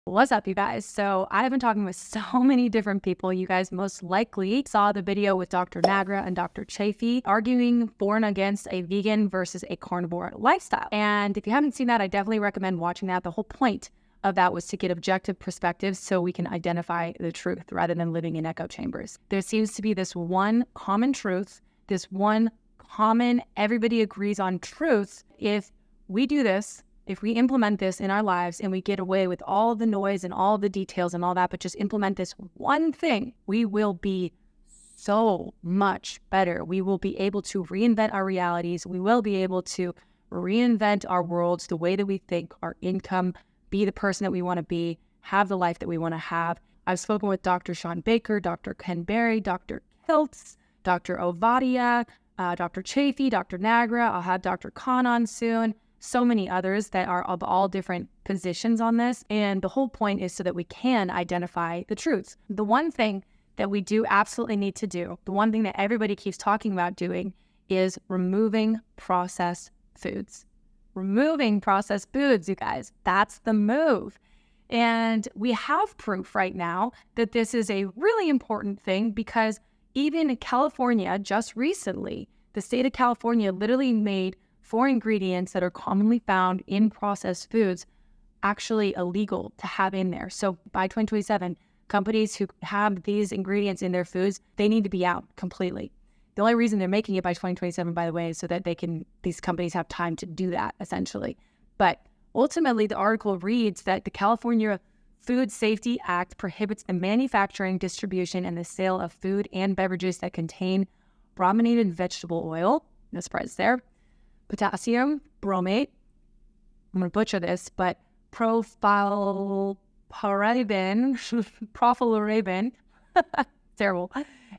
What's up, you guys? So I've been talking with so many different people. You guys most likely saw the video with Dr. Nagra and Dr. Chafee arguing for and against a vegan versus a carnivore lifestyle. And if you haven't seen that, I definitely recommend watching that. The whole point of that was to get objective perspectives so we can identify the truth rather than living in echo chambers. There seems to be this one common truth, this one common, everybody agrees on truth. If we do this, if we implement this in our lives and we get away with all the noise and all the details and all that, but just implement this one thing, we will be so much better. We will be able to reinvent our realities. We will be able to reinvent our worlds, the way that we think, our income, be the person that we want to be, have the life that we want to have. I've spoken with Dr. Sean Baker, Dr. Ken Berry, Dr. Kiltz, Dr. Ovadia, Dr. Chafee, Dr. Nagra. I'll have Dr. Khan on soon. So many others that are of all different positions on this. And the whole point is so that we can identify the truths. The one thing that we do absolutely need to do, the one thing that everybody keeps talking about doing, is removing processed foods. Removing processed foods, you guys. That's the move. And we have proof right now that this is a really important thing, because even in California, just recently, the state of California literally made 4 ingredients that are commonly found in processed foods actually illegal to have in there. So by 2027, companies who have these ingredients in their foods, they need to be out completely. The only reason they're making it by 2027, by the way, is so that these companies have time to do that, essentially. But ultimately, the article reads that the California Food Safety Act prohibits the manufacturing, distribution, and the sale of food and beverages that contain brominated vegetable oil, no surprise there, potassium bromate, I'm going to butcher this, but profilurabin, terrible,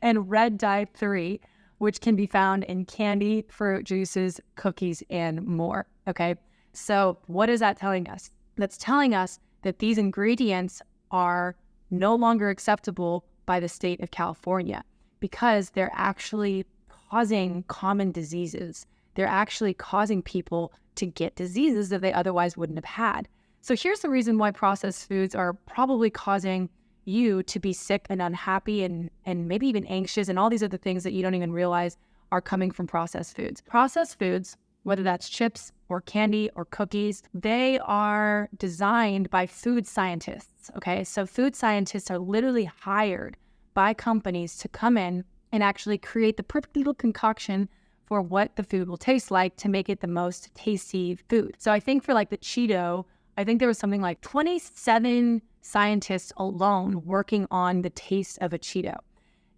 and red dye 3, which can be found in candy, fruit juices, cookies, and more. Okay, so what is that telling us? That's telling us that these ingredients are no longer acceptable by the state of California because they're actually causing common diseases. They're actually causing people to get diseases that they otherwise wouldn't have had. So here's the reason why processed foods are probably causing you to be sick and unhappy and maybe even anxious and all these other things that you don't even realize are coming from processed foods. Processed foods, whether that's chips or candy or cookies, they are designed by food scientists, okay? So food scientists are literally hired by companies to come in and actually create the perfect little concoction for what the food will taste like to make it the most tasty food. So I think for like the Cheeto, I think there was something like 27 scientists alone working on the taste of a Cheeto.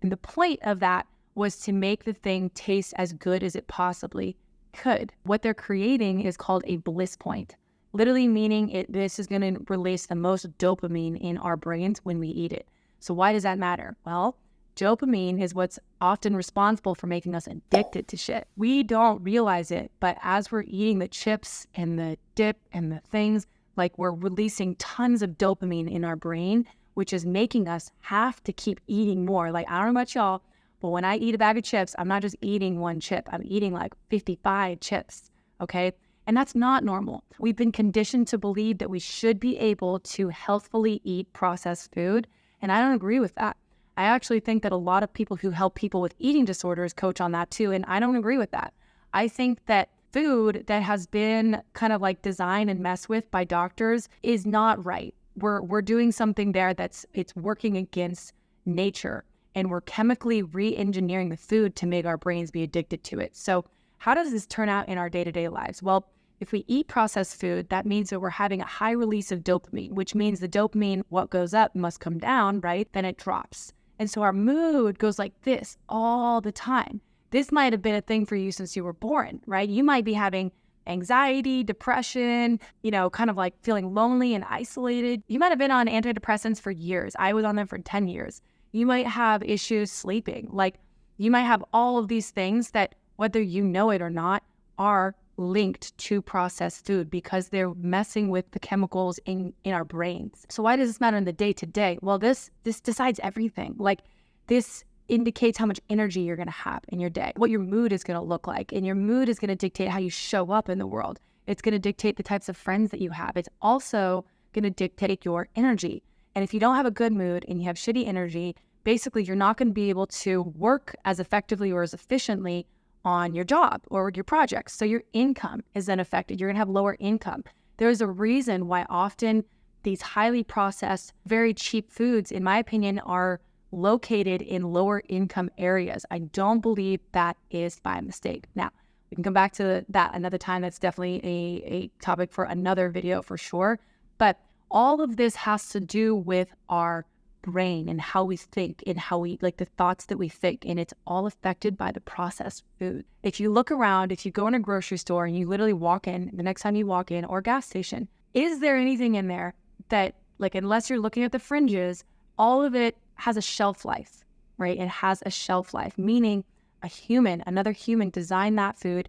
And the point of that was to make the thing taste as good as it possibly could. What they're creating is called a bliss point, literally meaning this is going to release the most dopamine in our brains when we eat it. So why does that matter? Well, dopamine is what's often responsible for making us addicted to shit. We don't realize it, but as we're eating the chips and the dip and the things, like we're releasing tons of dopamine in our brain, which is making us have to keep eating more. Like, I don't know about y'all, but when I eat a bag of chips, I'm not just eating one chip. I'm eating like 55 chips, okay? And that's not normal. We've been conditioned to believe that we should be able to healthfully eat processed food, and I don't agree with that. I actually think that a lot of people who help people with eating disorders coach on that too, and I don't agree with that. I think that food that has been kind of like designed and messed with by doctors is not right. We're doing something there it's working against nature, and we're chemically re-engineering the food to make our brains be addicted to it. So how does this turn out in our day-to-day lives? Well, if we eat processed food, that means that we're having a high release of dopamine, which means the dopamine, what goes up must come down, right? Then it drops. And so our mood goes like this all the time. This might have been a thing for you since you were born, right? You might be having anxiety, depression, kind of like feeling lonely and isolated. You might have been on antidepressants for years. I was on them for 10 years. You might have issues sleeping. Like, you might have all of these things that, whether you know it or not, are linked to processed food because they're messing with the chemicals in our brains. So why does this matter in the day-to-day? Well, this decides everything. Like, this indicates how much energy you're going to have in your day, what your mood is going to look like, and your mood is going to dictate how you show up in the world. It's going to dictate the types of friends that you have. It's also going to dictate your energy. And if you don't have a good mood and you have shitty energy, basically you're not going to be able to work as effectively or as efficiently on your job or your projects. So your income is then affected. You're going to have lower income. There's a reason why often these highly processed, very cheap foods, in my opinion, are located in lower income areas. I don't believe that is by mistake. Now, we can come back to that another time. That's definitely a topic for another video for sure. But all of this has to do with our brain and how we think and how we, like, the thoughts that we think, and it's all affected by the processed food. If you look around, if you go in a grocery store and you literally walk in, the next time you walk in, or gas station, is there anything in there that, like, unless you're looking at the fringes, all of it has a shelf life, right? It has a shelf life, meaning another human designed that food,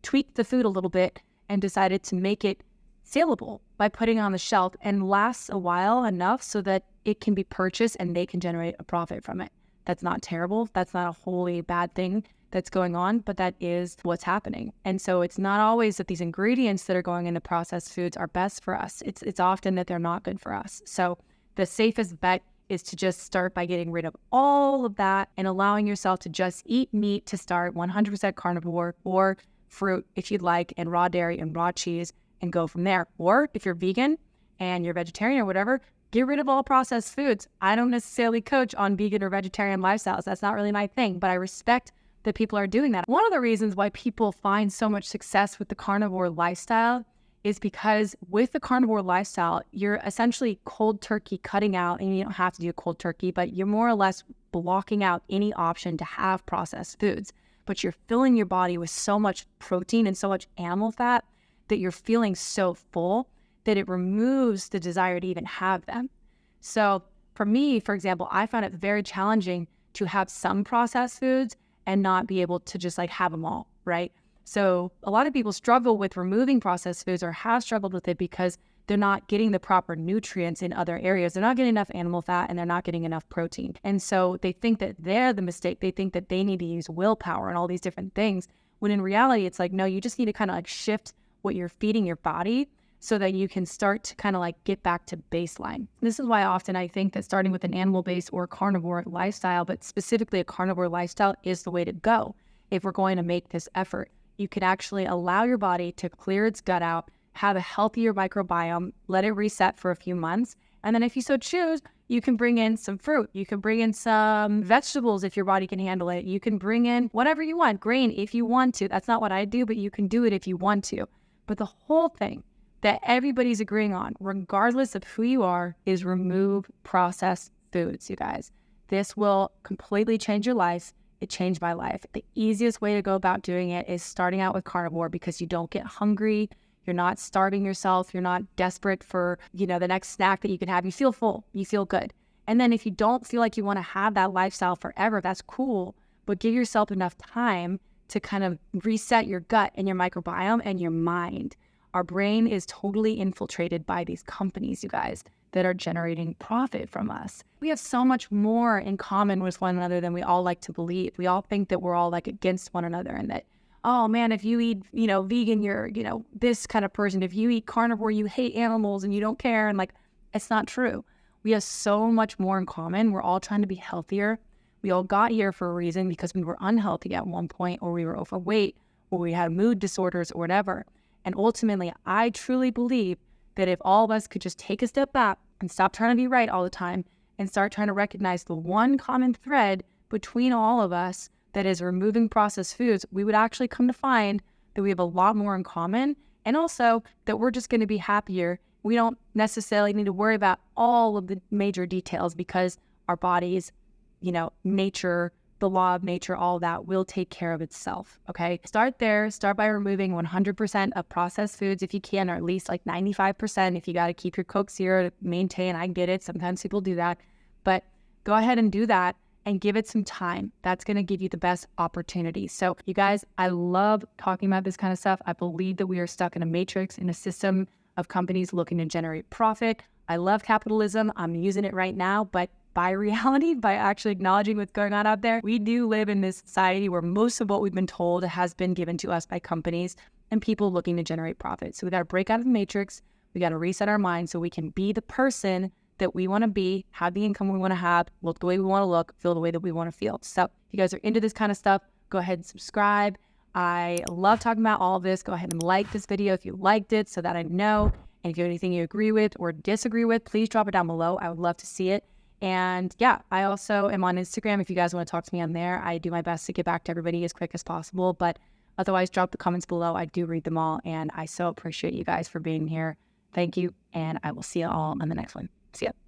tweaked the food a little bit, and decided to make it saleable by putting it on the shelf and lasts a while enough so that it can be purchased and they can generate a profit from it. That's not terrible. That's not a wholly bad thing that's going on, but that is what's happening. And so it's not always that these ingredients that are going into processed foods are best for us. It's often that they're not good for us. So the safest bet is to just start by getting rid of all of that and allowing yourself to just eat meat to start, 100% carnivore, or fruit if you'd like, and raw dairy and raw cheese, and go from there. Or if you're vegan and you're vegetarian or whatever, get rid of all processed foods. I don't necessarily coach on vegan or vegetarian lifestyles. That's not really my thing, but I respect that people are doing that. One of the reasons why people find so much success with the carnivore lifestyle is because with the carnivore lifestyle, you're essentially cold turkey cutting out, and you don't have to do cold turkey, but you're more or less blocking out any option to have processed foods. But you're filling your body with so much protein and so much animal fat that you're feeling so full that it removes the desire to even have them. So for me, for example, I found it very challenging to have some processed foods and not be able to just like have them all, right? So a lot of people struggle with removing processed foods or have struggled with it because they're not getting the proper nutrients in other areas. They're not getting enough animal fat and they're not getting enough protein. And so they think that they're the mistake. They think that they need to use willpower and all these different things, when in reality, it's like, no, you just need to kind of like shift what you're feeding your body so that you can start to kind of like get back to baseline. This is why often I think that starting with an animal-based or carnivore lifestyle, but specifically a carnivore lifestyle, is the way to go. If we're going to make this effort, you can actually allow your body to clear its gut out, have a healthier microbiome, let it reset for a few months. And then if you so choose, you can bring in some fruit. You can bring in some vegetables if your body can handle it. You can bring in whatever you want, grain if you want to. That's not what I do, but you can do it if you want to. But the whole thing that everybody's agreeing on, regardless of who you are, is remove processed foods, you guys. This will completely change your life. It changed my life. The easiest way to go about doing it is starting out with carnivore, because you don't get hungry. You're not starving yourself. You're not desperate for, the next snack that you can have. You feel full. You feel good. And then if you don't feel like you want to have that lifestyle forever, that's cool. But give yourself enough time to kind of reset your gut and your microbiome and your mind. Our brain is totally infiltrated by these companies, you guys, that are generating profit from us. We have so much more in common with one another than we all like to believe. We all think that we're all like against one another, and that, oh man, if you eat, vegan, you're, this kind of person. If you eat carnivore, you hate animals and you don't care. And like, it's not true. We have so much more in common. We're all trying to be healthier. We all got here for a reason, because we were unhealthy at one point, or we were overweight, or we had mood disorders or whatever. And ultimately, I truly believe that if all of us could just take a step back and stop trying to be right all the time and start trying to recognize the one common thread between all of us that is removing processed foods, we would actually come to find that we have a lot more in common, and also that we're just going to be happier. We don't necessarily need to worry about all of the major details, because our bodies, nature, the law of nature, all that will take care of itself, okay? Start there. Start by removing 100% of processed foods if you can, or at least like 95% if you got to keep your Coke Zero to maintain. I get it. Sometimes people do that. But go ahead and do that and give it some time. That's going to give you the best opportunity. So you guys, I love talking about this kind of stuff. I believe that we are stuck in a matrix, in a system of companies looking to generate profit. I love capitalism. I'm using it right now, but by reality, by actually acknowledging what's going on out there, we do live in this society where most of what we've been told has been given to us by companies and people looking to generate profit. So we got to break out of the matrix, We got to reset our mind so we can be the person that we want to be, have the income we want to have, look the way we want to look, feel the way that we want to feel. So if you guys are into this kind of stuff, go ahead and subscribe. I love talking about all of this. Go ahead and like this video if you liked it so that I know. And if you have anything you agree with or disagree with, please drop it down below. I would love to see it. And yeah, I also am on Instagram. If you guys want to talk to me on there, I do my best to get back to everybody as quick as possible. But otherwise, drop the comments below. I do read them all. And I so appreciate you guys for being here. Thank you. And I will see you all on the next one. See ya.